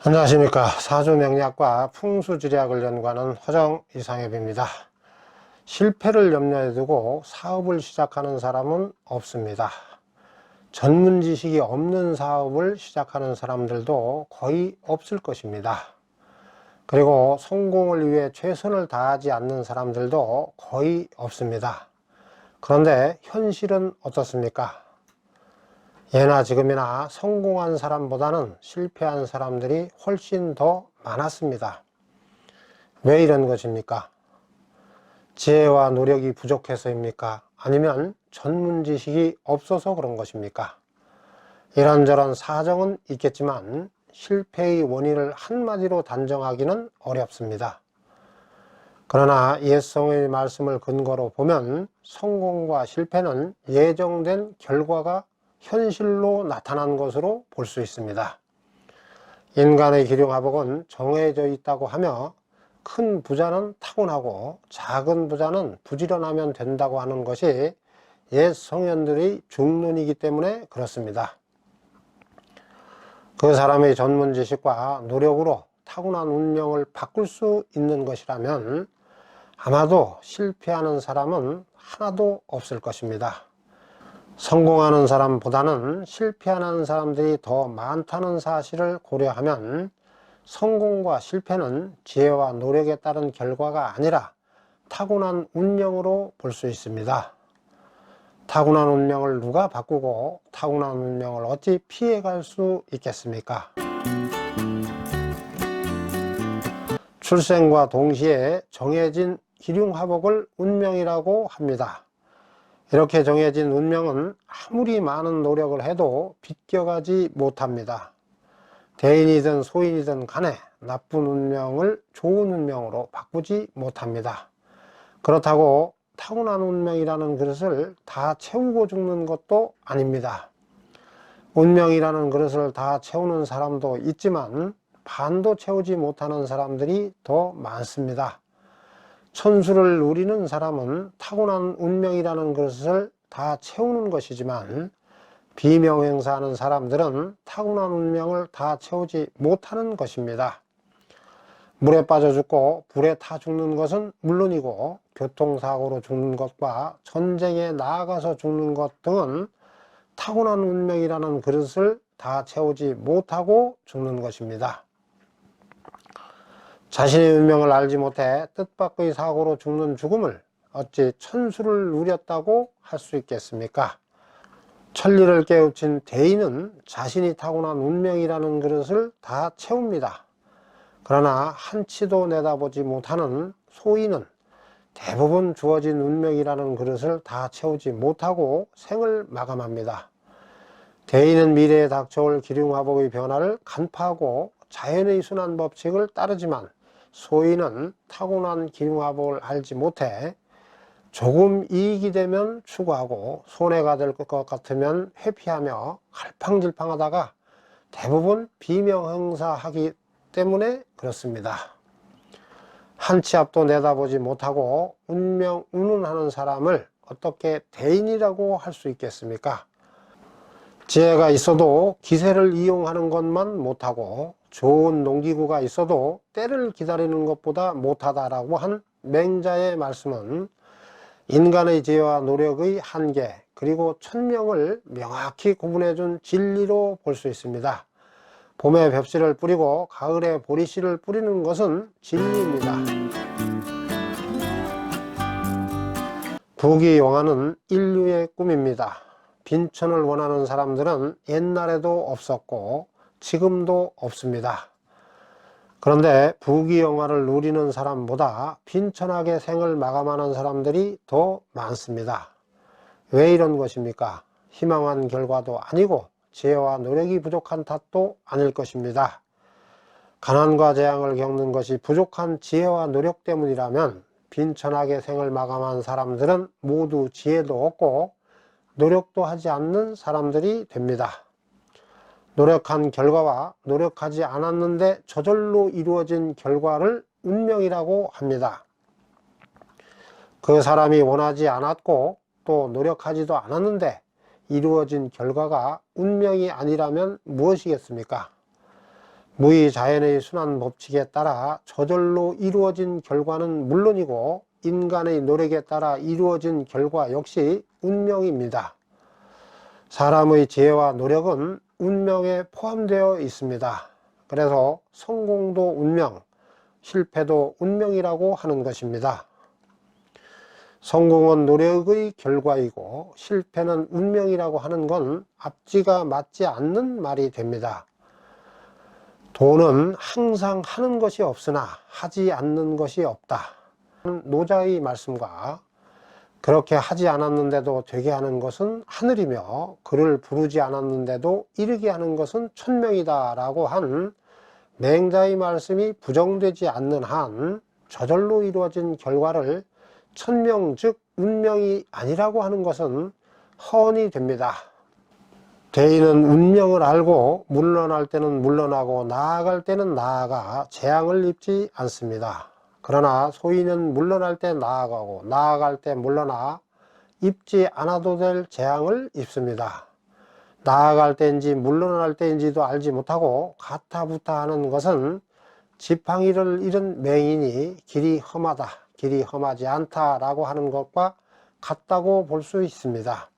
안녕하십니까. 사주명리학과 풍수지리학을 연구하는 허정 이상엽입니다. 실패를 염려에 두고 사업을 시작하는 사람은 없습니다. 전문 지식이 없는 사업을 시작하는 사람들도 거의 없을 것입니다. 그리고 성공을 위해 최선을 다하지 않는 사람들도 거의 없습니다. 그런데 현실은 어떻습니까? 예나 지금이나 성공한 사람보다는 실패한 사람들이 훨씬 더 많았습니다. 왜 이런 것입니까? 지혜와 노력이 부족해서입니까? 아니면 전문 지식이 없어서 그런 것입니까? 이런저런 사정은 있겠지만 실패의 원인을 한마디로 단정하기는 어렵습니다. 그러나 옛성의 말씀을 근거로 보면 성공과 실패는 예정된 결과가 현실로 나타난 것으로 볼 수 있습니다. 인간의 기륭화복은 정해져 있다고 하며 큰 부자는 타고나고 작은 부자는 부지런하면 된다고 하는 것이 옛 성현들의 중론이기 때문에 그렇습니다. 그 사람의 전문 지식과 노력으로 타고난 운명을 바꿀 수 있는 것이라면 아마도 실패하는 사람은 하나도 없을 것입니다. 성공하는 사람보다는 실패하는 사람들이 더 많다는 사실을 고려하면 성공과 실패는 지혜와 노력에 따른 결과가 아니라 타고난 운명으로 볼 수 있습니다. 타고난 운명을 누가 바꾸고 타고난 운명을 어찌 피해갈 수 있겠습니까? 출생과 동시에 정해진 기륭화복을 운명이라고 합니다. 이렇게 정해진 운명은 아무리 많은 노력을 해도 비껴가지 못합니다. 대인이든 소인이든 간에 나쁜 운명을 좋은 운명으로 바꾸지 못합니다. 그렇다고 타고난 운명이라는 그릇을 다 채우고 죽는 것도 아닙니다. 운명이라는 그릇을 다 채우는 사람도 있지만 반도 채우지 못하는 사람들이 더 많습니다. 천수를 누리는 사람은 타고난 운명이라는 것을 다 채우는 것이지만 비명행사하는 사람들은 타고난 운명을 다 채우지 못하는 것입니다. 물에 빠져 죽고 불에 타 죽는 것은 물론이고 교통사고로 죽는 것과 전쟁에 나아가서 죽는 것 등은 타고난 운명이라는 그릇을 다 채우지 못하고 죽는 것입니다. 자신의 운명을 알지 못해 뜻밖의 사고로 죽는 죽음을 어찌 천수를 누렸다고 할 수 있겠습니까? 천리를 깨우친 대인은 자신이 타고난 운명이라는 그릇을 다 채웁니다. 그러나 한치도 내다보지 못하는 소인은 대부분 주어진 운명이라는 그릇을 다 채우지 못하고 생을 마감합니다. 대인은 미래에 닥쳐올 기륭화복의 변화를 간파하고 자연의 순환 법칙을 따르지만 소인은 타고난 기륭화복을 알지 못해 조금 이익이 되면 추구하고 손해가 될 것 같으면 회피하며 갈팡질팡하다가 대부분 비명행사하기 때문에 그렇습니다. 한치 앞도 내다보지 못하고 운명 운운하는 사람을 어떻게 대인이라고 할 수 있겠습니까? 지혜가 있어도 기세를 이용하는 것만 못하고 좋은 농기구가 있어도 때를 기다리는 것보다 못하다라고 한 맹자의 말씀은 인간의 지혜와 노력의 한계 그리고 천명을 명확히 구분해준 진리로 볼 수 있습니다. 봄에 벽씨를 뿌리고 가을에 보리씨를 뿌리는 것은 진리입니다. 부귀영화는 인류의 꿈입니다. 빈천을 원하는 사람들은 옛날에도 없었고 지금도 없습니다. 그런데 부귀영화를 누리는 사람보다 빈천하게 생을 마감하는 사람들이 더 많습니다. 왜 이런 것입니까? 희망한 결과도 아니고 지혜와 노력이 부족한 탓도 아닐 것입니다. 가난과 재앙을 겪는 것이 부족한 지혜와 노력 때문이라면 빈천하게 생을 마감한 사람들은 모두 지혜도 없고 노력도 하지 않는 사람들이 됩니다. 노력한 결과와 노력하지 않았는데 저절로 이루어진 결과를 운명이라고 합니다. 그 사람이 원하지 않았고 또 노력하지도 이루어진 결과가 운명이 아니라면 무엇이겠습니까? 무의자연의 순환 법칙에 따라 저절로 이루어진 결과는 물론이고 인간의 노력에 따라 이루어진 결과 역시 운명입니다. 사람의 지혜와 노력은 운명에 포함되어 있습니다. 그래서 성공도 운명, 실패도 운명이라고 하는 것입니다. 성공은 노력의 결과이고 실패는 운명이라고 하는 건 앞뒤가 맞지 않는 말이 됩니다. 돈은 항상 하는 것이 없으나 하지 않는 것이 없다. 노자의 말씀과 그렇게 하지 않았는데도 되게 하는 것은 하늘이며 그를 부르지 않았는데도 이르게 하는 것은 천명이다 라고 한 맹자의 말씀이 부정되지 않는 한 저절로 이루어진 결과를 천명 즉 운명이 아니라고 하는 것은 허언이 됩니다. 대인은 운명을 알고 물러날 때는 물러나고 나아갈 때는 나아가 재앙을 입지 않습니다. 그러나 소인은 물러날 때 나아가고 나아갈 때 물러나 입지 않아도 될 재앙을 입습니다. 나아갈 때인지 물러날 때인지도 알지 못하고 가타부타 하는 것은 지팡이를 잃은 맹인이 길이 험하다, 길이 험하지 않다라고 하는 것과 같다고 볼 수 있습니다.